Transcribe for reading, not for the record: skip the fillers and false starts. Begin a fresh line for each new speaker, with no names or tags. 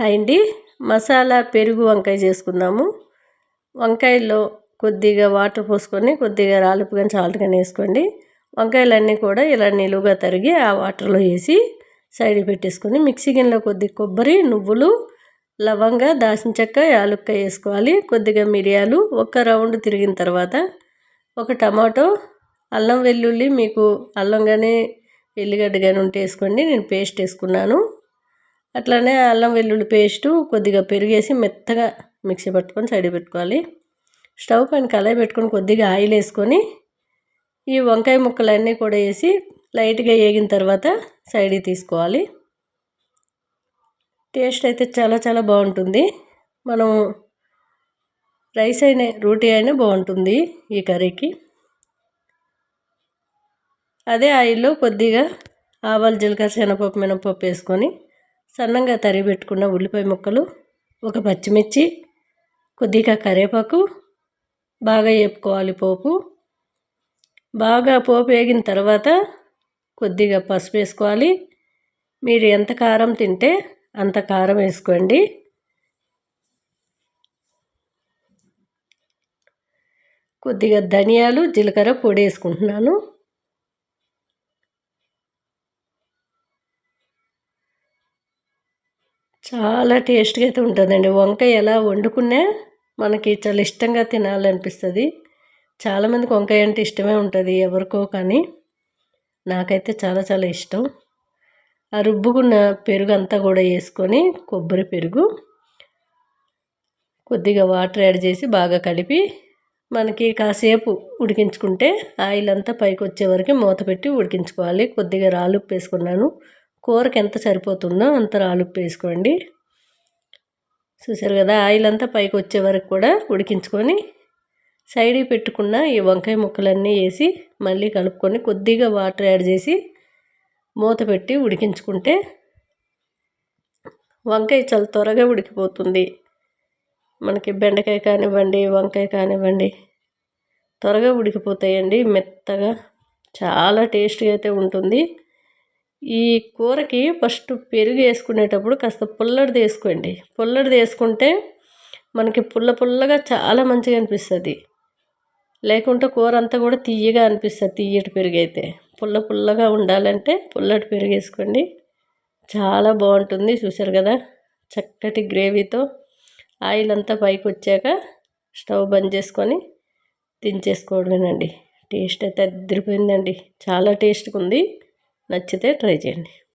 Hi అండి. మసాలా పెరుగు వంకాయ చేసుకుందాము. వంకాయల్లో కొద్దిగా వాటర్ పోసుకొని కొద్దిగా రాలుపు కానీ సాల్ట్ కానీ వేసుకోండి. వంకాయలన్నీ కూడా ఇలా నిలువుగా తరిగి ఆ వాటర్లో వేసి సైడ్ పెట్టేసుకొని మిక్సీ గిన్నెలో కొద్దిగా కొబ్బరి, నువ్వులు, లవంగ, దాల్చిన చెక్క, యాలక్కాయ వేసుకోవాలి. కొద్దిగా మిరియాలు ఒక రౌండ్ తిరిగిన తర్వాత ఒక టమాటో, అల్లం వెల్లుల్లి మీకు అల్లం కానీ ఎల్లిగడ్డ కానీ ఉంటే వేసుకోండి. నేను పేస్ట్ వేసుకున్నాను. అట్లానే అల్లం వెల్లుల్లి పేస్టు కొద్దిగా పెరిగేసి మెత్తగా మిక్సీ పట్టుకొని సైడ్ పెట్టుకోవాలి. స్టవ్ పైన కళాయి పెట్టుకొని కొద్దిగా ఆయిల్ వేసుకొని ఈ వంకాయ ముక్కలన్నీ కూడా వేసి లైట్గా వేగిన తర్వాత సైడ్కి తీసుకోవాలి. టేస్ట్ అయితే చాలా చాలా బాగుంటుంది. మనం రైస్ అయినా రోటీ అయినా బాగుంటుంది ఈ కర్రీకి. అదే ఆయిల్లో కొద్దిగా ఆవాలు, జీలకర్ర, శనగపప్పు, మినపప్పు వేసుకొని సన్నంగా తరిగి పెట్టుకున్న ఉల్లిపాయ ముక్కలు, ఒక పచ్చిమిర్చి, కొద్దిగా కరివేపాకు బాగా వేపుకోవాలి. బాగా పోపు వేగిన తర్వాత కొద్దిగా పసుపు వేసుకోవాలి. మీరు ఎంత కారం తింటే అంత కారం వేసుకోండి. కొద్దిగా ధనియాలు, జీలకర్ర పొడి వేసుకుంటున్నాను. చాలా టేస్ట్గా అయితే ఉంటుందండి. వంకాయ ఎలా వండుకున్నా మనకి చాలా ఇష్టంగా తినాలనిపిస్తుంది. చాలామందికి వంకాయ అంటే ఇష్టమే ఉంటుంది, ఎవరికో కానీ నాకైతే చాలా చాలా ఇష్టం. ఆ రుబ్బుకున్న పెరుగు అంతా కూడా వేసుకొని కొబ్బరి పెరుగు కొద్దిగా వాటర్ యాడ్ చేసి బాగా కలిపి మనకి కాసేపు ఉడికించుకుంటే ఆయిల్ అంతా పైకి వచ్చే వరకు మూత పెట్టి ఉడికించుకోవాలి. కొద్దిగా రాలుప్పు వేసుకున్నాను. కూరకి ఎంత సరిపోతుందో అంత రాలుప్పు వేసుకోండి. చూసారు కదా, ఆయిల్ అంతా పైకి వచ్చే వరకు కూడా ఉడికించుకొని సైడ్కి పెట్టుకున్న ఈ వంకాయ ముక్కలన్నీ వేసి మళ్ళీ కలుపుకొని కొద్దిగా వాటర్ యాడ్ చేసి మూత పెట్టి ఉడికించుకుంటే వంకాయ చాలా త్వరగా ఉడికిపోతుంది. మనకి బెండకాయ కానివ్వండి, వంకాయ కానివ్వండి త్వరగా ఉడికిపోతాయండి. మెత్తగా చాలా టేస్ట్గా అయితే ఉంటుంది. ఈ కూరకి ఫస్ట్ పెరుగు వేసుకునేటప్పుడు కాస్త పుల్లడిది వేసుకోండి. పుల్లడిది వేసుకుంటే మనకి పుల్లగా చాలా మంచిగా అనిపిస్తుంది. లేకుంటే కూర అంతా కూడా తీయగా అనిపిస్తుంది. తీయటి పెరుగు అయితే పుల్లగా ఉండాలంటే పుల్లటి పెరుగు వేసుకోండి. చాలా బాగుంటుంది. చూసారు కదా, చక్కటి గ్రేవీతో ఆయిల్ అంతా పైకి వచ్చాక స్టవ్ బంద్ చేసుకొని దించేసుకోవడమేనండి. టేస్ట్ అయితే అదిరిపోయిందండి. చాలా టేస్ట్గా ఉంది. నచ్చితే ట్రై చేయండి.